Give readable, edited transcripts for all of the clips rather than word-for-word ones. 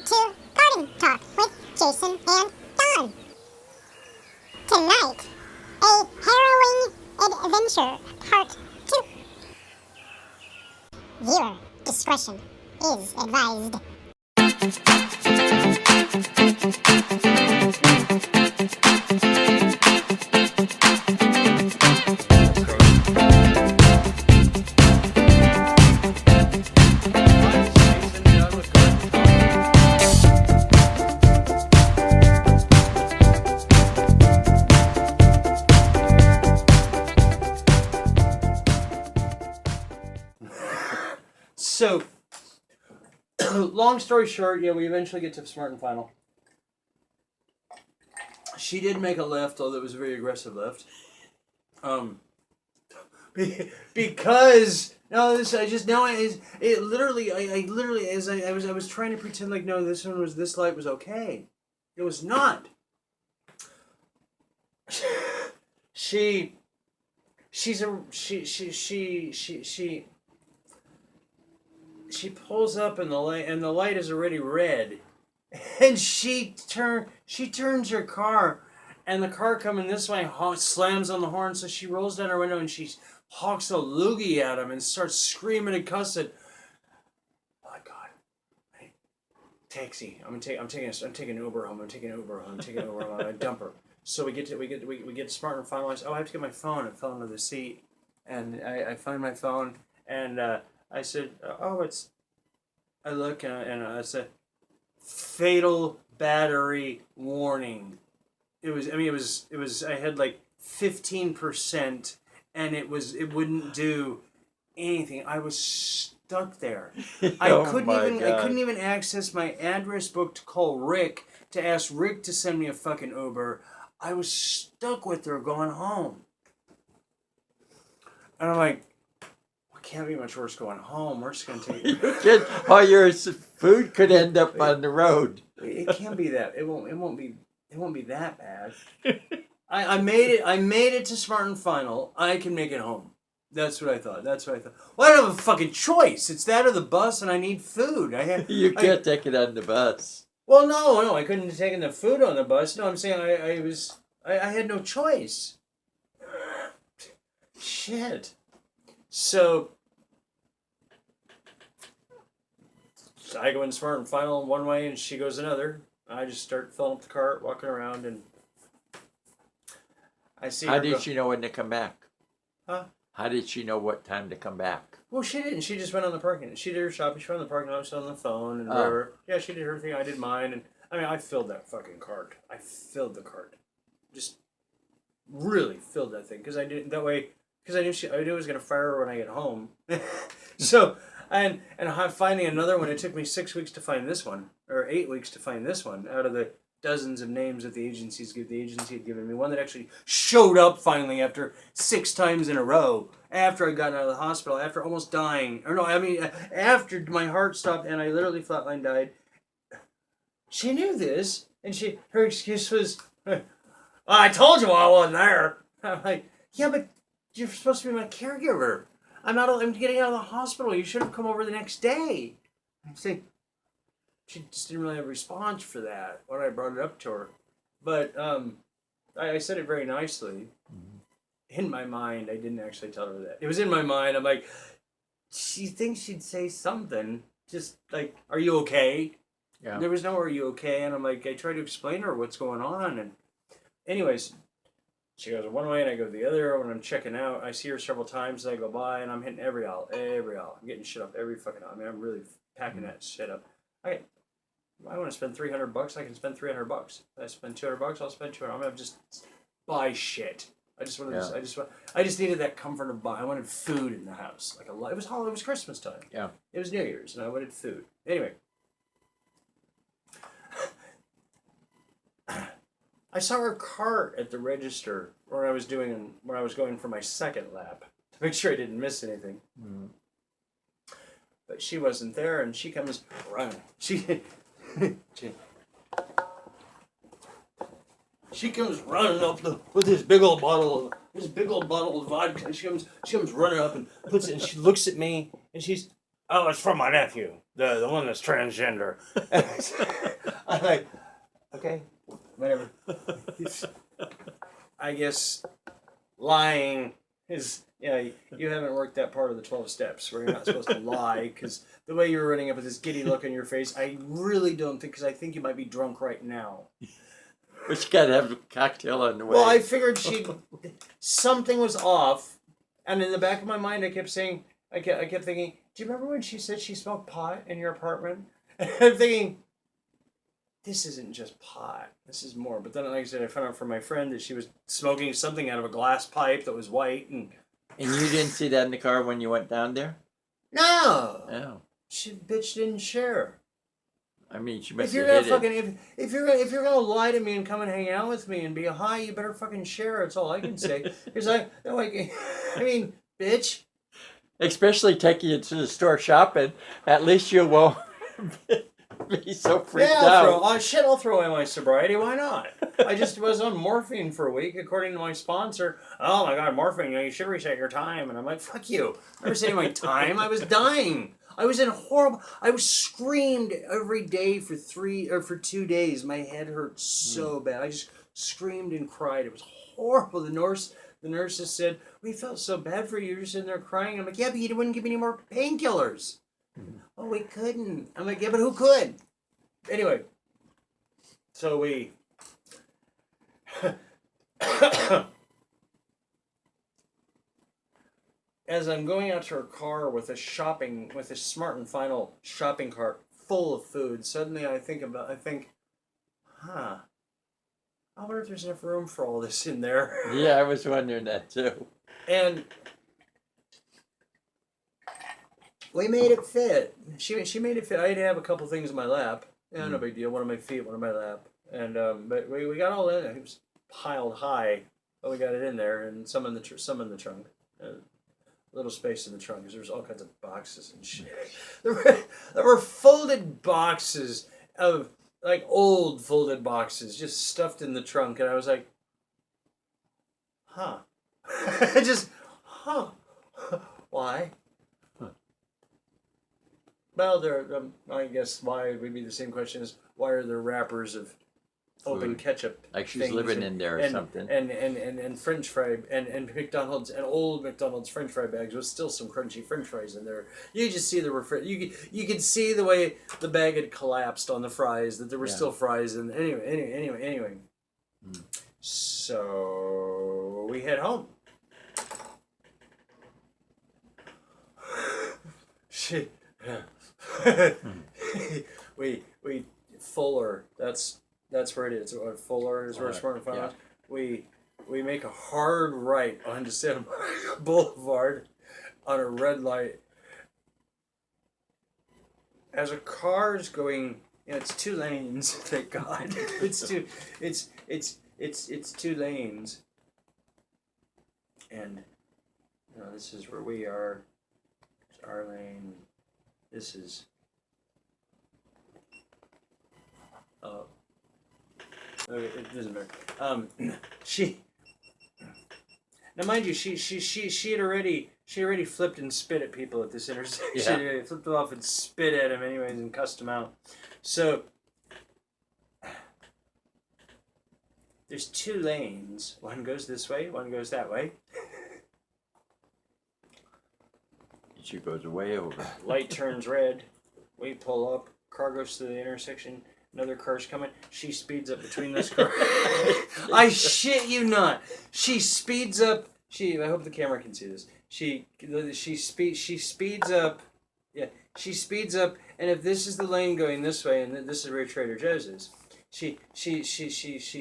to Garden Talk with Jason and Don. Tonight, a harrowing adventure, part 2. Viewer discretion is advised. So, long story short, yeah, we eventually get to Smart and Final. She did make a lift, although it was a very aggressive lift. Because no, this I just now it literally I literally as I was trying to pretend like no, this light was okay. It was not. She pulls up and the light is already red, and she turns her car, and the car coming this way slams on the horn, so she rolls down her window and she hawks a loogie at him and starts screaming and cussing. Oh my God! Hey, taxi! I'm taking Uber home. I'm taking Uber home. I dump her. So we get to Smart and finalize. Oh, I have to get my phone. It fell under the seat, and I find my phone and. I said, oh, I look and I said, fatal battery warning. It was, I had like 15% and it wouldn't do anything. I was stuck there. I couldn't even access my address book to call Rick to ask Rick to send me a fucking Uber. I was stuck with her going home. And I'm like, can't be much worse going home. We're just going to take it. Your food could end up on the road. It can't be that. It won't be that bad. I made it to Smart and Final. I can make it home. That's what I thought. Well, I don't have a fucking choice. It's that or the bus, and I need food. You can't take it on the bus. Well, no, I couldn't have taken the food on the bus. No, I'm saying I had no choice. Shit. So I go in Smart and Final one way and she goes another. I just start filling up the cart, walking around, and I see How did she know when to come back? Huh? How did she know what time to come back? Well, she didn't. She just went on the parking lot. She did her shopping. She went on the parking lot. I was on the phone and whatever. Yeah, she did her thing. I did mine. And I mean, I filled that fucking cart. I filled the cart. Just really filled that thing. Because I did that way. Because I knew I was going to fire her when I get home. So, and finding another one, it took me 6 weeks to find this one, or 8 weeks to find this one, out of the dozens of names that the agency had given me. One that actually showed up finally after 6 times in a row, after I'd gotten out of the hospital, after almost dying. Or no, I mean, after my heart stopped and I literally flatline died. She knew this, and her excuse was, I told you I wasn't there. I'm like, yeah, but you're supposed to be my caregiver. I'm getting out of the hospital. You should have come over the next day. I'm saying, she just didn't really have a response for that when I brought it up to her. But I said it very nicely. In my mind, I didn't actually tell her that. It was in my mind. I'm like, she thinks she'd say something. Just like, are you okay? Yeah. There was no, are you okay? And I'm like, I tried to explain to her what's going on. And anyways, she goes one way and I go the other. When I'm checking out, I see her several times. I go by and I'm hitting every aisle. I'm getting shit up every fucking aisle. I mean, I'm really packing that shit up. I want to spend $300. I can spend $300. I spend $200. I'll spend $200. I'm gonna just buy shit. I just needed that comfort of buy. I wanted food in the house. Like it was Christmas time. Yeah. It was New Year's and I wanted food. Anyway. I saw her cart at the register when I was going for my second lap to make sure I didn't miss anything. Mm. But she wasn't there, and she comes running. She comes running up with this big old bottle of vodka. She comes running up and puts it, and she looks at me, and she's, Oh, it's from my nephew, the one that's transgender. I'm like, okay, whatever. I guess lying is, you haven't worked that part of the 12 steps where you're not supposed to lie, because the way you were running up with this giddy look on your face, I really don't think, because I think you might be drunk right now. But you gotta have a cocktail on the way. Well, I figured something was off, and in the back of my mind, I kept thinking, do you remember when she said she smoked pot in your apartment? And I'm thinking, this isn't just pot. This is more. But then, like I said, I found out from my friend that she was smoking something out of a glass pipe that was white. And you didn't see that in the car when you went down there? No! Oh. Bitch didn't share. I mean, she must If you're have gonna hid it. if you're gonna lie to me and come and hang out with me and be high, you better fucking share. That's all I can say. Because I mean, bitch. Especially taking you to the store shopping. At least you won't be so freaked out. I'll throw away my sobriety. Why not? I just was on morphine for a week, according to my sponsor. Oh my god, morphine! You should reset your time. And I'm like, fuck you. I'm resetting my time. I was dying. I was I was screamed every day for 2 days. My head hurt so bad. I just screamed and cried. It was horrible. The nurses said, we felt so bad for you. You're sitting there crying. I'm like, yeah, but you wouldn't give me any more painkillers. Oh, we couldn't. I'm like, yeah, but who could? Anyway, so we... As I'm going out to her car with a Smart and Final shopping cart full of food, suddenly I think, I wonder if there's enough room for all this in there. Yeah, I was wondering that too. And we made it fit. She made it fit. I had to have a couple things in my lap. Yeah, no big deal. One on my feet, one on my lap. And but we got all in it. It was piled high, but we got it in there, and some in the trunk. Little space in the trunk because there's all kinds of boxes and shit. There were folded boxes of like old folded boxes just stuffed in the trunk, and I was like, huh. Just, huh. Why? Huh. Well, I guess why would be the same question as why are there wrappers of open ketchup? Like she's living in there or something. And French fry and McDonald's and old McDonald's French fry bags with still some crunchy French fries in there. You just see you could see the way the bag had collapsed on the fries, that there were still fries. And anyway. So we head home. we Fuller. That's where it is. Fuller is where Smart and Final is. We make a hard right onto Santa Monica Boulevard on a red light. As a car is going, it's 2 lanes. Thank God. It's 2 lanes. And this is where we are. It's our lane. This is. Okay, it doesn't matter. Now mind you, she had already flipped and spit at people at this intersection. Yeah. She flipped them off and spit at him anyways and cussed him out. So there's 2 lanes. One goes this way, one goes that way. She goes way over. Light turns red. We pull up. Car goes to the intersection. Another car's coming. She speeds up between those cars. I shit you not. She speeds up. I hope the camera can see this. She speeds up. Yeah, she speeds up. And if this is the lane going this way, and this is where Trader Joe's is, she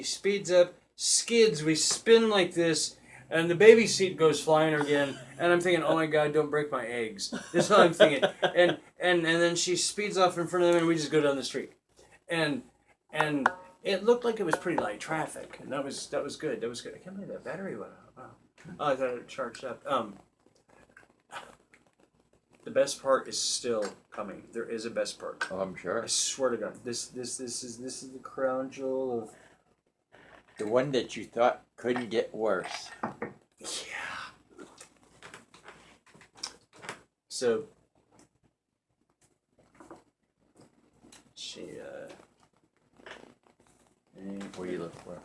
speeds up, skids. We spin like this, and the baby seat goes flying again. And I'm thinking, oh my God, don't break my eggs. That's what I'm thinking. And then she speeds off in front of them, and we just go down the street. And it looked like it was pretty light traffic, and that was good. That was good. I can't believe that battery went out. Wow. Oh, I thought it charged up. The best part is still coming. There is a best part. Oh, I'm sure. I swear to God, this is the crown jewel of the one that you thought couldn't get worse. Yeah. So She, What do you look for?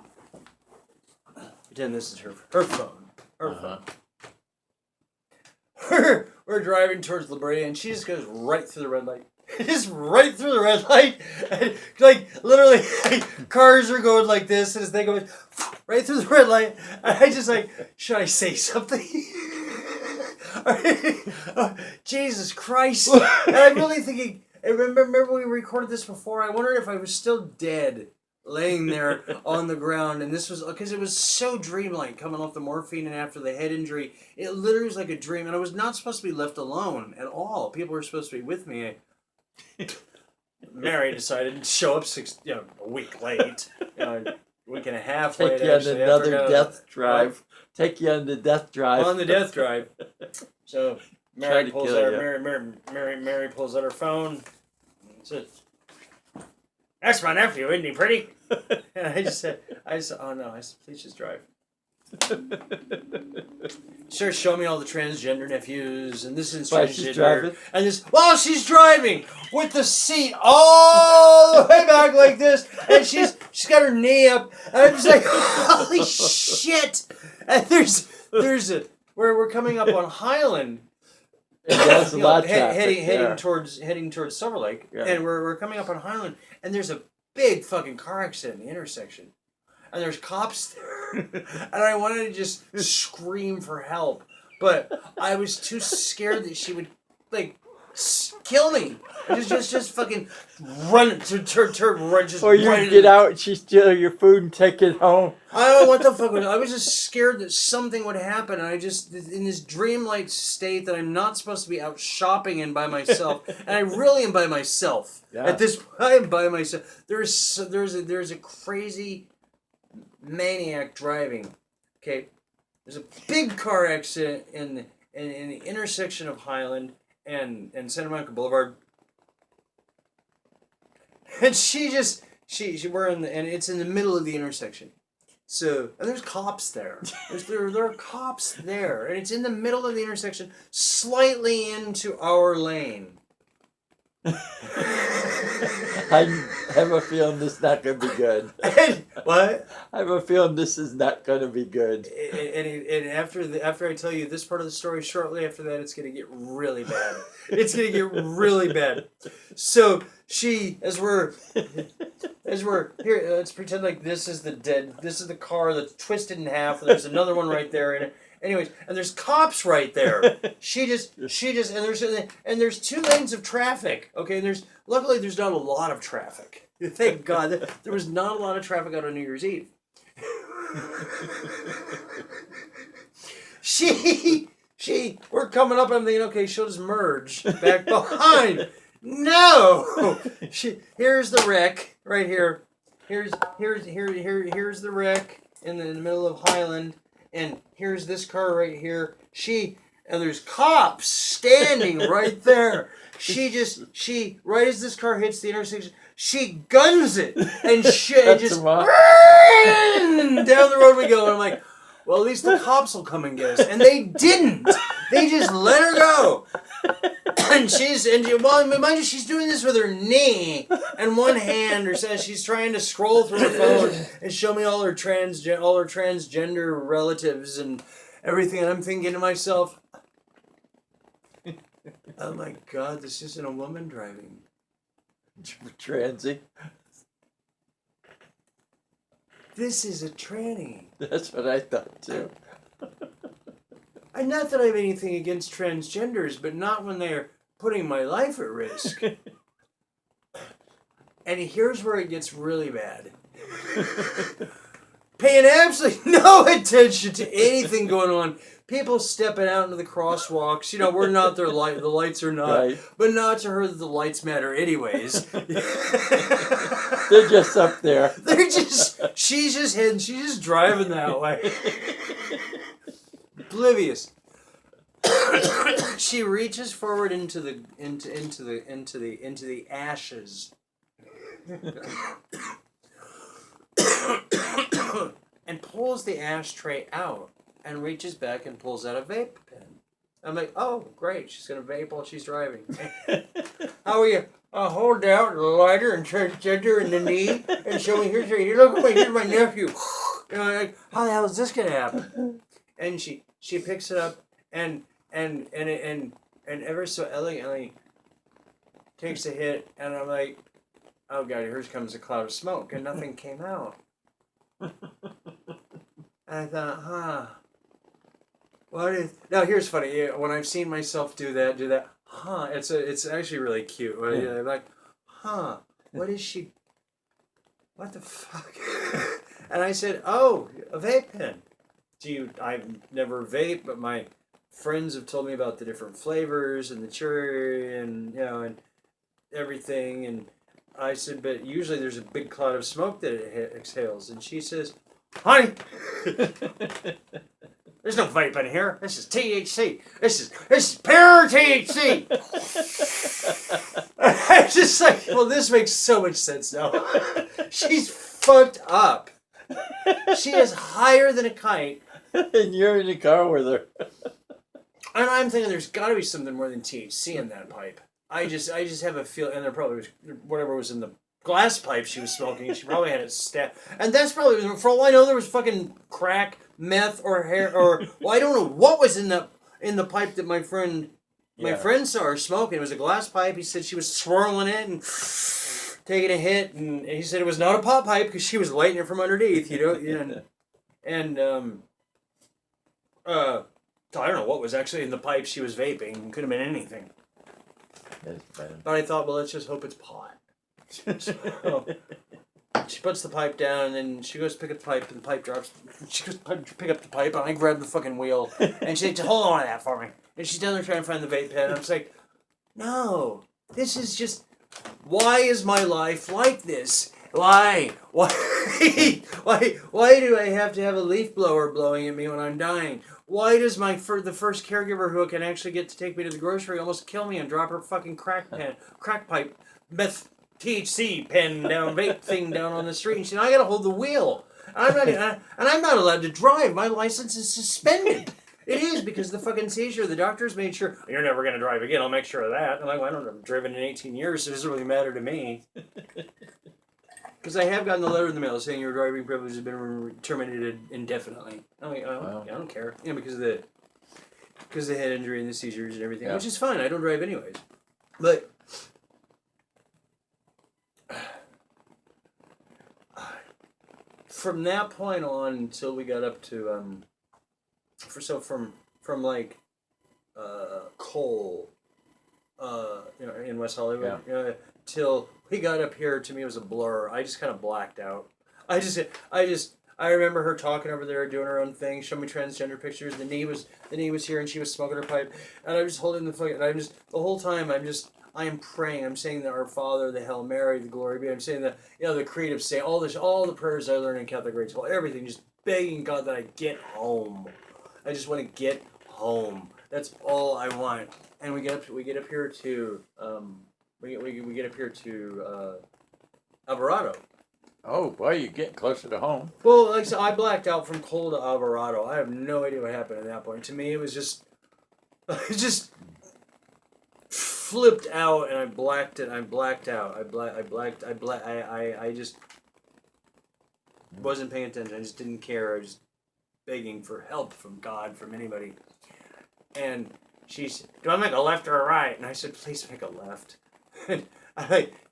pretend this is her phone. Her Uh-huh. phone. We're driving towards La Brea, and she just goes right through the red light. Just right through the red light. And, like, literally, cars are going like this, and as they go right through the red light. And I just like, should I say something? Jesus Christ. And I'm really thinking, I remember we recorded this before, I wondered if I was still dead, laying there on the ground, and this was, because it was so dreamlike coming off the morphine and after the head injury. It literally was like a dream, and I was not supposed to be left alone at all. People were supposed to be with me. Mary decided to show up a week late, a week and a half late. Take you on actually, another death drive. Take you on the death drive. On the death drive. So Mary pulls kill out you. Mary pulls out her phone. And says, "That's my nephew, isn't he pretty?" And I said, "Oh no!" I said, "Please just drive." Sure, show me all the transgender nephews, and this is While she's transgender, driving? and this while she's driving with the seat all the way back like this, and she's got her knee up, and I'm just like, holy shit! And there's we're coming up on Highland. And there's a lot of traffic heading towards Silver Lake, yeah. And we're coming up on Highland, and there's a big fucking car accident in the intersection. And there's cops there. And I wanted to just scream for help. But I was too scared that she would, like, kill me. Just fucking run. Or you get out and she steal your food and take it home. I don't know what the fuck. I was just scared that something would happen. And I just, in this dreamlike state that I'm not supposed to be out shopping in by myself. And I really am by myself. Yeah. At this point, I am by myself. There's a crazy maniac driving. Okay, there's a big car accident in the intersection of Highland and Santa Monica Boulevard, and we're in and it's in the middle of the intersection. So and there's cops there. There are cops there, and it's in the middle of the intersection, slightly into our lane. I have a feeling this is not going to be good. What? I have a feeling this is not going to be good. And after I tell you this part of the story, shortly after that, it's going to get really bad. It's going to get really bad. So as we're here, let's pretend like this is the car that's twisted in half. And there's another one right there, and anyways, and there's cops right there. She just, and there's 2 lanes of traffic. Okay, and luckily there's not a lot of traffic. Thank God there was not a lot of traffic out on New Year's Eve. We're coming up. I'm thinking, okay, she'll just merge back behind. No, here's the wreck right here. Here's the wreck in the middle of Highland. And here's this car right here. And there's cops standing right there. Right as this car hits the intersection, she guns it. And just down the road we go. And I'm like, well, at least the cops will come and get us. And they didn't. They just let her go. And mind you, she's doing this with her knee and one hand, or says she's trying to scroll through her phone and show me all her transgender relatives and everything. And I'm thinking to myself, oh my God, this isn't a woman driving. Transy. This is a tranny. That's what I thought too. And not that I have anything against transgenders, but not when they're putting my life at risk. And here's where it gets really bad. Paying absolutely no attention to anything going on. People stepping out into the crosswalks. We're not their light. The lights are not. Right. But not to her that the lights matter anyways. They're just up there. She's just heading. She's just driving that way. Oblivious. She reaches forward into the ashes. And pulls the ashtray out and reaches back and pulls out a vape pen. I'm like, oh, great. She's going to vape while she's driving. How are you? Hold out the lighter and try to judge her in the knee and show me, here's my nephew. You know, like, how the hell is this going to happen? And she picks it up and ever so elegantly takes a hit, and I'm like, oh God, here comes a cloud of smoke, and nothing came out. And I thought, what is... Now, here's funny. When I've seen myself do that, it's actually really cute. I'm like, what is she... What the fuck? And I said, oh, a vape pen. I've never vaped, but my friends have told me about the different flavors and the cherry and, you know, and everything. And I said, but usually there's a big cloud of smoke that it exhales. And she says, honey, there's no vape in here. This is THC. This is pure THC. I'm just like, well, this makes so much sense now. She's fucked up. She is higher than a kite. And you're in the car with her. And I'm thinking there's got to be something more than THC in that pipe. I just have a feel, and there probably was whatever was in the glass pipe she was smoking. She probably had it stacked, and that's probably, for all I know, there was fucking crack, meth, or hair, or well, I don't know what was in the pipe that my friend saw her smoking. It was a glass pipe. He said she was swirling it and taking a hit, and he said it was not a pop pipe because she was lighting it from underneath, you know, and I don't know what was actually in the pipe she was vaping. It could have been anything. But I thought, well, let's just hope it's pot. So, she puts the pipe down, and then she goes to pick up the pipe, and the pipe drops. She goes to pick up the pipe, and I grab the fucking wheel, and she said, hold on to that for me. And she's down there trying to find the vape pen. I'm just like, no, this is just, why is my life like this? Why do I have to have a leaf blower blowing at me when I'm dying? Why does the first caregiver who can actually get to take me to the grocery almost kill me and drop her fucking crack pipe, meth, THC pen vape thing down on the street? And she said, I gotta hold the wheel. And I'm not allowed to drive. My license is suspended. It is, because the fucking seizure, the doctors made sure, you're never gonna drive again, I'll make sure of that. I'm like, well, I don't have driven in 18 years, so it doesn't really matter to me. Because I have gotten the letter in the mail saying your driving privilege has been terminated indefinitely. I'm like, oh, I don't care. You know, because of the head injury and the seizures and everything, which is fine. I don't drive anyways. But from that point on until we got up to from like Cole, you know, in West Hollywood, till we got up here, to me it was a blur. I just kind of blacked out. I remember her talking over there, doing her own thing, showing me transgender pictures. The knee was here, and she was smoking her pipe, and I was just holding the fucking. The whole time I am praying. I'm saying the Our Father, the Hail Mary, the Glory Be. I'm saying the creative say, all the prayers I learned in Catholic grade school, everything, just begging God that I get home. I just want to get home. That's all I want. And we get up here to we get up here to Alvarado. Oh, boy, you're getting closer to home. Well, like I said, I blacked out from Cole to Alvarado. I have no idea what happened at that point. To me, it was just flipped out, and I blacked it. I blacked out. I just wasn't paying attention. I just didn't care. I was just begging for help from God, from anybody. And she's, do I make a left or a right? And I said, please make a left. And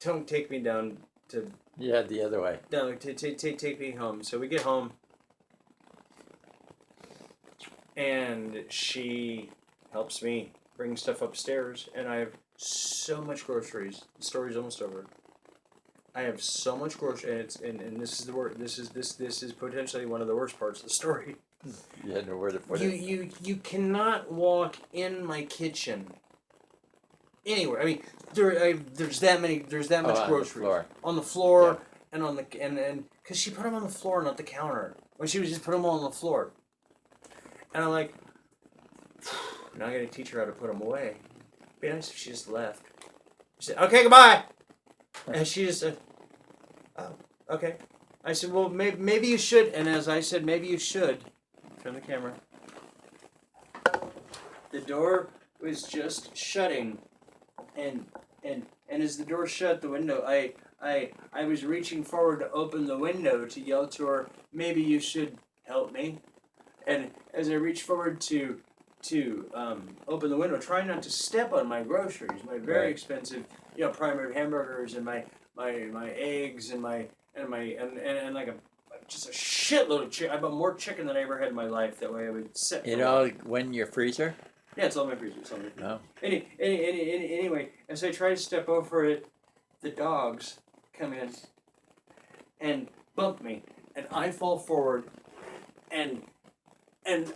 don't take me down to... Yeah, the other way. No, take me home. So we get home, and she helps me bring stuff upstairs, and I have so much groceries. The story's almost over. I have so much groceries, and this is the word. This is potentially one of the worst parts of the story. You had nowhere to put it. You cannot walk in my kitchen anywhere. I mean, there's that much groceries on the floor, and on the and because she put them on the floor, not the counter. When she was just put them all on the floor, and I'm like, now I got to teach her how to put them away. It'd be nice if she just left. She said, "Okay, goodbye," and she just said, "Oh, okay." I said, "Well, maybe you should." And as I said, maybe you should. Turn the camera. the door was just shutting, and as the door shut, the window, I was reaching forward to open the window to yell to her, maybe you should help me. And as I reached forward to open the window, trying not to step on my groceries, my very expensive, prime rib hamburgers and my eggs and like just a shitload of chicken. I bought more chicken than I ever had in my life. That way I would sit. It all went in your freezer? Yeah, it's all in my freezer. It's all in my freezer. No. Anyway, as I try to step over it, the dogs come in and bump me, and I fall forward, and I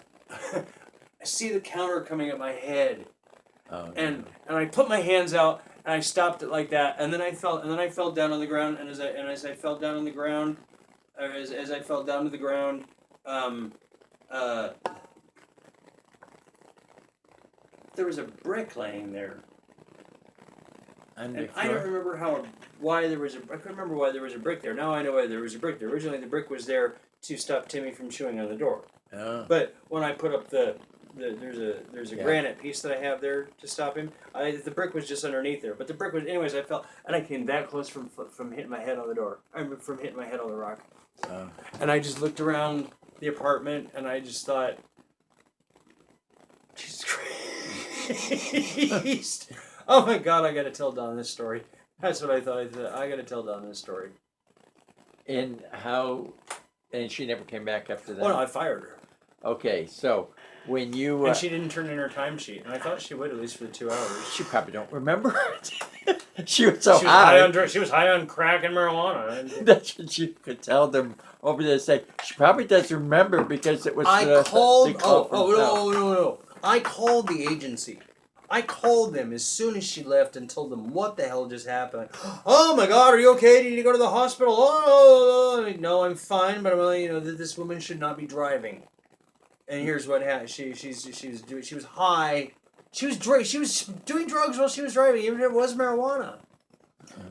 see the counter coming at my head, and I put my hands out and I stopped it like that, and then I fell down on the ground, and as I fell down on the ground, or as I fell down to the ground, there was a brick laying there. And I don't remember why there was a brick there. Now I know why there was a brick there. Originally, the brick was there to stop Timmy from chewing on the door. Oh. But when I put up there's a granite piece that I have there to stop him. The brick was just underneath there. But the brick was, anyways. I fell and I came that close from hitting my head on the door. From hitting my head on the rock. Oh. And I just looked around the apartment and I just thought, Jesus Christ. Oh my God, I gotta tell Don this story. That's what I thought. I gotta tell Don this story. And she never came back after that? Oh no, I fired her. Okay, so when you... and she didn't turn in her timesheet, and I thought she would at least for the 2 hours. She probably don't remember it. She was so high. She was high on crack and marijuana. That's what you could tell them over there. Say, she probably doesn't remember because it was... No. I called the agency. I called them as soon as she left and told them what the hell just happened. Oh my God, are you okay? Did you go to the hospital? Oh, no, I'm fine, but I'm letting you know that this woman should not be driving. And here's what happened. She was high. She was doing drugs while she was driving, even if it was marijuana.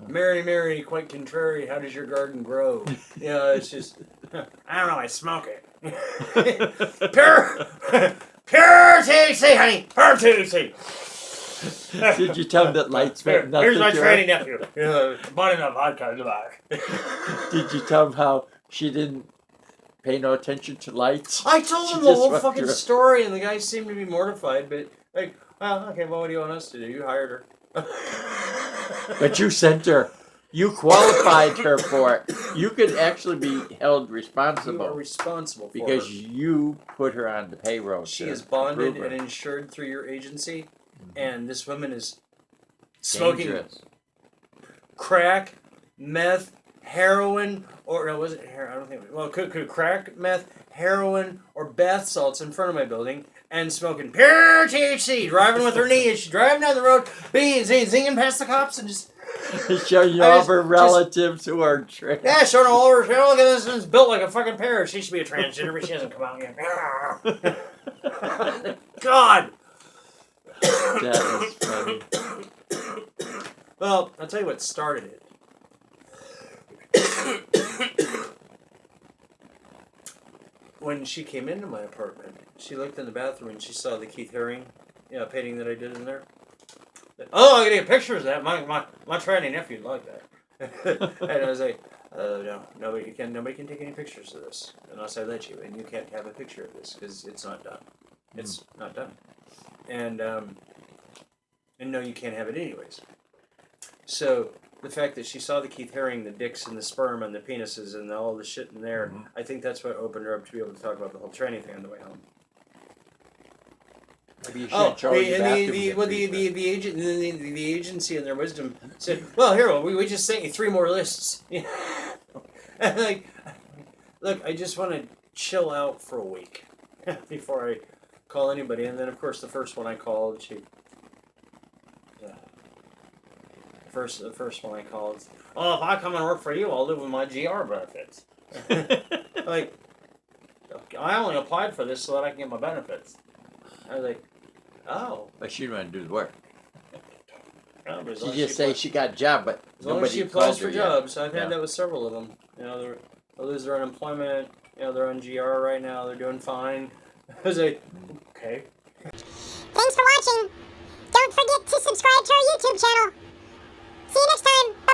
Mary, Mary, quite contrary, how does your garden grow? It's just, I don't know, I smoke it. Pure THC, honey, pure THC. Did you tell them that lights meant nothing? Here's my training nephew. Bought enough vodka in the back. Did you tell them how she didn't pay no attention to lights? I told him the whole fucking story, and the guy seemed to be mortified, but like, well, okay, well, what do you want us to do? You hired her. But you sent her. You qualified her for it. You could actually be held responsible. You are responsible for because her. you put her on the payroll. She is bonded and insured through your agency, and this woman is smoking crack, meth, heroin, or no, was it heroin? I don't think. Well, could crack, meth, heroin, or bath salts in front of my building, and smoking pure THC, driving with her knee as she's driving down the road, zinging past the cops, and just. Showing you all of her relatives who are trans. Yeah, showing all her. Look at this. It's built like a fucking pear. She should be a transgender, but she hasn't come out yet. God. That is funny. Well, I'll tell you what started it. When she came into my apartment, she looked in the bathroom and she saw the Keith Haring, painting that I did in there. Oh, I gotta get pictures of that. My tranny nephew would like that. And I was like, no, nobody can take any pictures of this unless I let you, and you can't have a picture of this because it's not done. It's not done. And no, you can't have it anyways. So the fact that she saw the Keith Haring, the dicks and the sperm and the penises and all the shit in there, I think that's what opened her up to be able to talk about the whole tranny thing on the way home. Maybe you should the agency in their wisdom said, well, here, we just sent you 3 more lists. And like, look, I just want to chill out for a week before I call anybody. And then, of course, the first one I called, the first one I called, oh, if I come and work for you, I'll live with my GR benefits. Like, I only applied for this so that I can get my benefits. I was like, oh. But she didn't want to do the work. No, she just say she got a job, but as long as she applies for jobs. I've had that with several of them. They lose their unemployment. They're on GR right now. They're doing fine. I was like, okay. Thanks for watching. Don't forget to subscribe to our YouTube channel. See you next time.